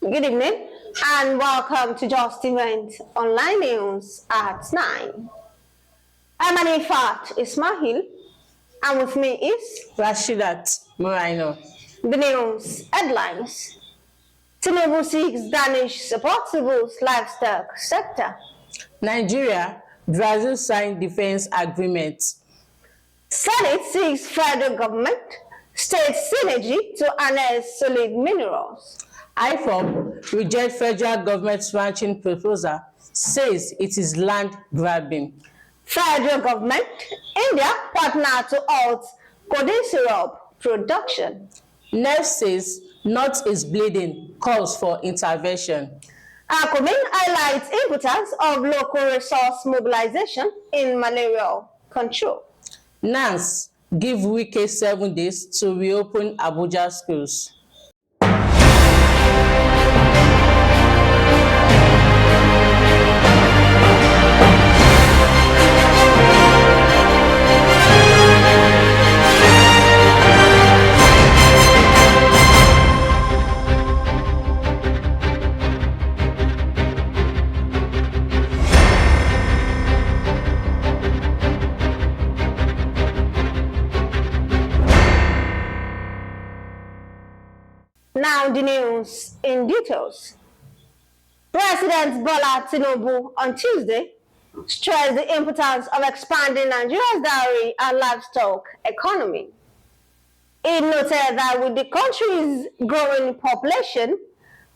Good evening and welcome to Justeventonline News at 9. I'm Anifat Ismail and with me is Rashidat Muraino. The news headlines. Tinubu seeks Danish support to boost livestock sector. Nigeria, Brazil signed defense agreement. Senate seeks federal government state synergy to harness solid minerals. IPOB rejects federal government's ranching proposal, says it is land grabbing. Federal government, India partner to halt codeine syrup production. NANS says North is bleeding, calls for intervention. ACOMIN highlights importance of local resource mobilization in malaria control. NANS give Wike 7 days to reopen Abuja schools. Now the news in details. President Bola Tinubu on Tuesday stressed the importance of expanding Nigeria's dairy and livestock economy. He noted that with the country's growing population,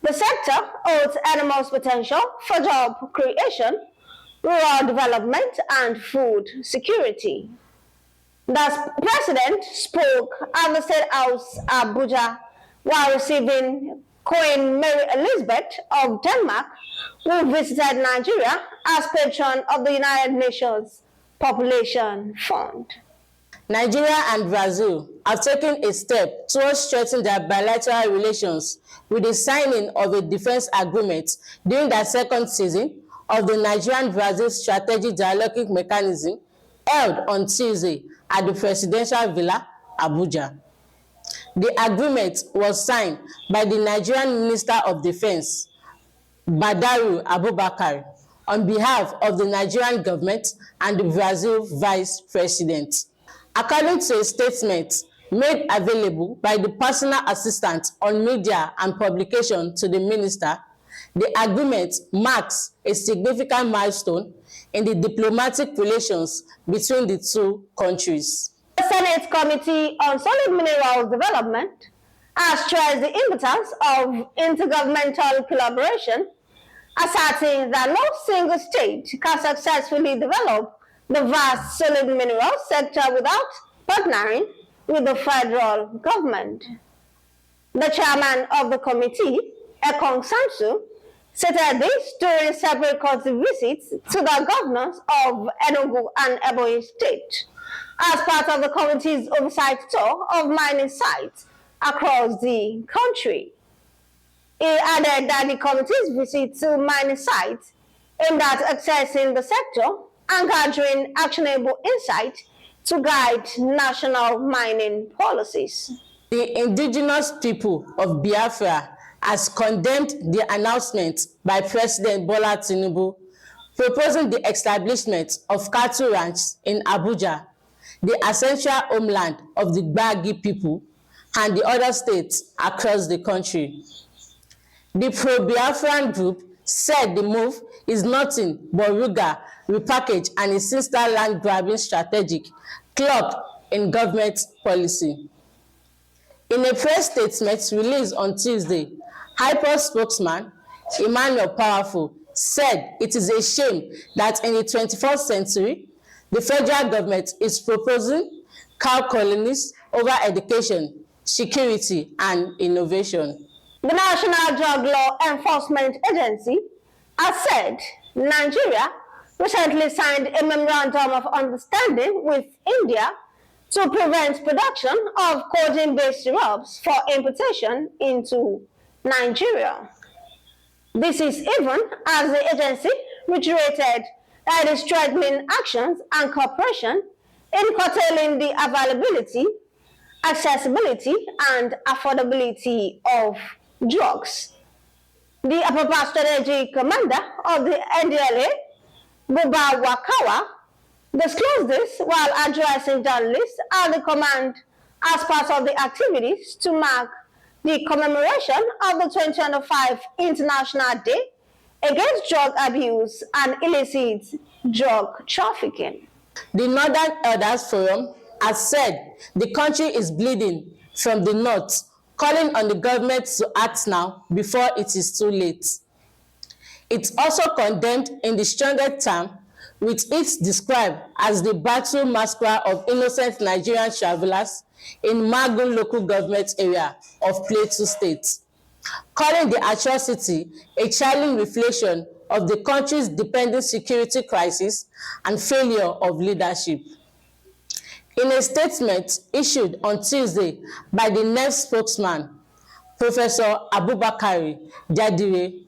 the sector holds enormous potential for job creation, rural development, and food security. The president spoke at the State House, Abuja, while receiving Queen Mary Elizabeth of Denmark, who visited Nigeria as patron of the United Nations Population Fund. Nigeria and Brazil have taken a step towards strengthening their bilateral relations with the signing of a defense agreement during the second season of the Nigerian-Brazil Strategic Dialogic Mechanism held on Tuesday at the Presidential Villa, Abuja. The agreement was signed by the Nigerian Minister of Defense, Badaru Abubakar, on behalf of the Nigerian government and the Brazil Vice President. According to a statement made available by the personal assistant on media and publication to the minister, the agreement marks a significant milestone in the diplomatic relations between the two countries. The Senate Committee on Solid Minerals Development has stressed the importance of intergovernmental collaboration, asserting that no single state can successfully develop the vast solid minerals sector without partnering with the federal government. The chairman of the committee, Ekong Samsu, stated this during separate courtesy visits to the governors of Enugu and Ebonyi State, as part of the committee's oversight tour of mining sites across the country. He added that the committee's visit to mining sites aimed at accessing the sector and gathering actionable insight to guide national mining policies. The indigenous people of Biafra has condemned the announcement by President Bola Tinubu proposing the establishment of cattle ranches in Abuja, the essential homeland of the Gbagi people and the other states across the country. The pro-Biafran group said the move is nothing but Ruga repackaged and a sinister land-grabbing strategic cloak in government policy. In a press statement released on Tuesday, IPOB spokesman Emmanuel Powerful said it is a shame that in the 21st century, the federal government is proposing cow colonies over education, security, and innovation. The National Drug Law Enforcement Agency has said Nigeria recently signed a memorandum of understanding with India to prevent production of codeine-based syrups for importation into Nigeria. This is even as the agency reiterated that it is strengthening actions and cooperation in curtailing the availability, accessibility, and affordability of drugs. The Apapa Strategy Commander of the NDLA, Buba Wakawa, disclosed this while addressing journalists at the command as part of the activities to mark the commemoration of the 2025 International Day Against Drug Abuse and Illicit Drug Trafficking. The Northern Elders Forum has said the country is bleeding from the north, calling on the government to act now before it is too late. It also condemned in the strongest term, with it described as the battle massacre of innocent Nigerian travelers in Magun local government area of Plateau State, calling the atrocity a chilling reflection of the country's dependent security crisis and failure of leadership. In a statement issued on Tuesday by the NANS spokesman, Professor Abubakar Jadire,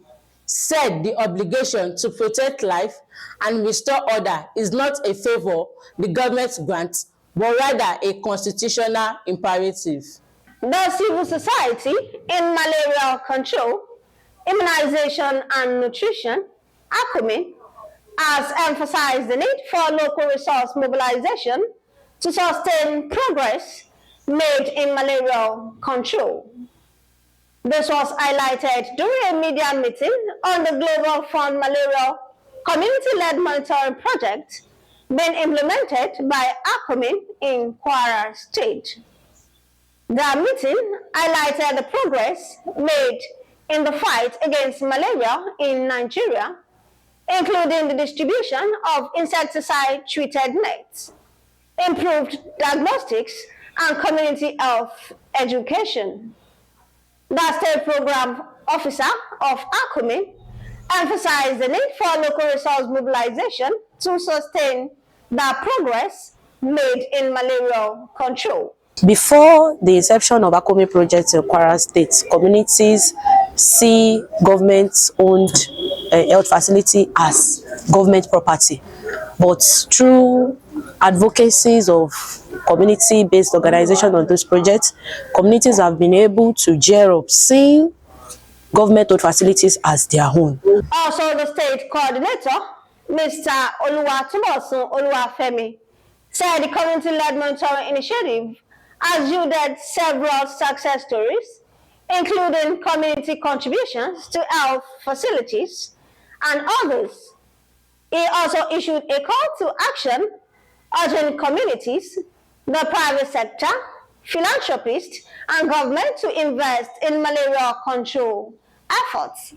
said the obligation to protect life and restore order is not a favor the government grants, but rather a constitutional imperative. The civil society in malaria control, immunization and nutrition, ACOMIN, has emphasized the need for local resource mobilization to sustain progress made in malaria control. This was highlighted during a media meeting on the Global Fund Malaria Community-led Monitoring Project being implemented by ACOMIN in Kwara State. The meeting highlighted the progress made in the fight against malaria in Nigeria, including the distribution of insecticide-treated nets, improved diagnostics, and community health education. The State Program Officer of ACOMIN emphasized the need for local resource mobilization to sustain the progress made in malaria control. Before the inception of ACOMIN projects in Kwara State, communities see government-owned health facility as government property. But through advocacies of community-based organizations on those projects, communities have been able to gear up, seeing government-owned facilities as their own. Also, the state coordinator, Mr. Oluwatubosun Oluwafemi, said the community-led monitoring initiative has yielded several success stories, including community contributions to health facilities and others. He also issued a call to action urging communities, the private sector, philanthropists, and government to invest in malaria control efforts.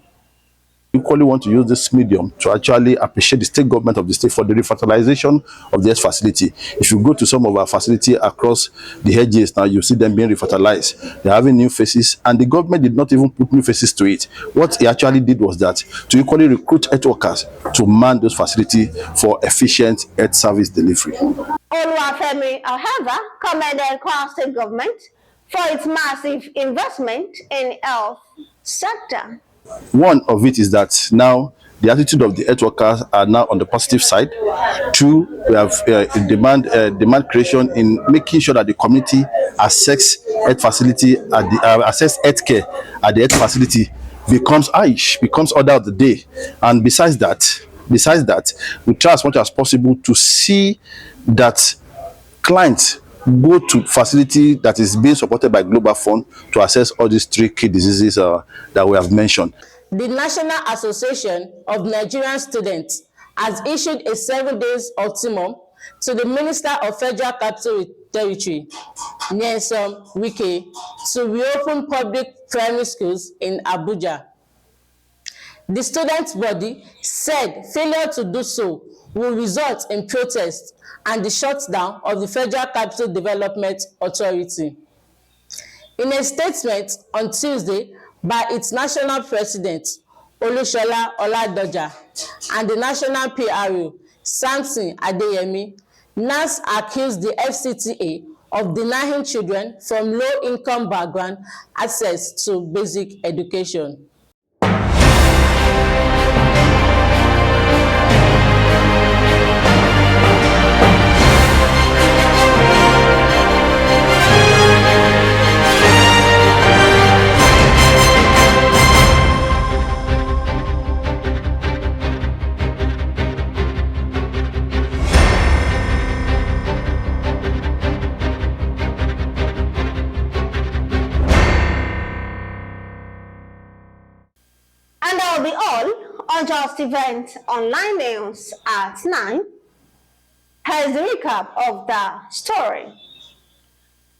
We equally want to use this medium to actually appreciate the state government of the state for the refertilization of this facility. If you go to some of our facility across the hedges now, you see them being refertilized. They're having new faces, and the government did not even put new faces to it. What he actually did was that to equally recruit health workers to man those facilities for efficient health service delivery. Oluwafemi, however, commended Kwara State government for its massive investment in health sector. One of it is that now the attitude of the health workers are now on the positive side. Two, we have demand creation in making sure that the community access health facility at the access health care at the health facility becomes order of the day. And besides that, we try as much as possible to see that clients go to facility that is being supported by Global Fund to assess all these three key diseases that we have mentioned. The National Association of Nigerian Students has issued a 7-day ultimatum to the Minister of Federal Capital Territory, Wike, to reopen public primary schools in Abuja. The student body said failure to do so will result in protest and the shutdown of the Federal Capital Development Authority. In a statement on Tuesday by its national president, Olushola Oladoja, and the national PRO, Samson Adeyemi, NANS accused the FCTA of denying children from low-income background access to basic education. And that will be all on Just Event Online News at 9. Here's the recap of the story.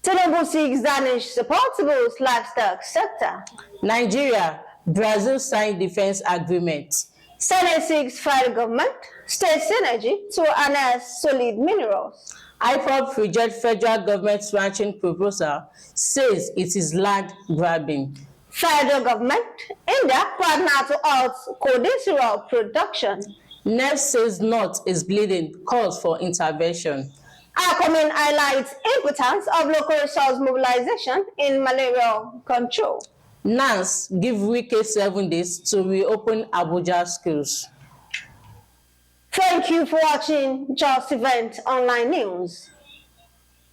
Tinubu seeks Danish support to boost livestock sector. Nigeria, Brazil signed defense agreement. Senate seeks federal government, state synergy to harness solid minerals. IPOB rejects federal government's ranching proposal, says it is land grabbing. Federal government, India partner to halt codeine production. NANS says North is bleeding, calls for intervention. ACOMIN highlights importance of local resource mobilization in malaria control. NANS give Wike 7 days to reopen Abuja schools. Thank you for watching Just Event Online News.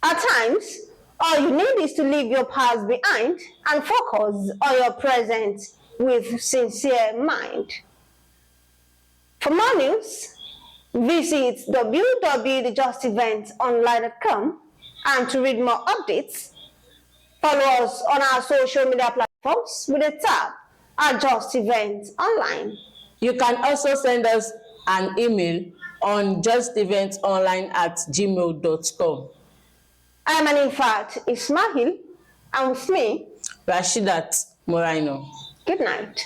At times, all you need is to leave your past behind and focus on your present with sincere mind. For more news, visit www.justeventonline.com, and to read more updates, follow us on our social media platforms with a tab at Just Event Online. You can also send us an email on justeventonline@gmail.com. I'm Anifat Ismail, and with me, Rashidat Morino. good night.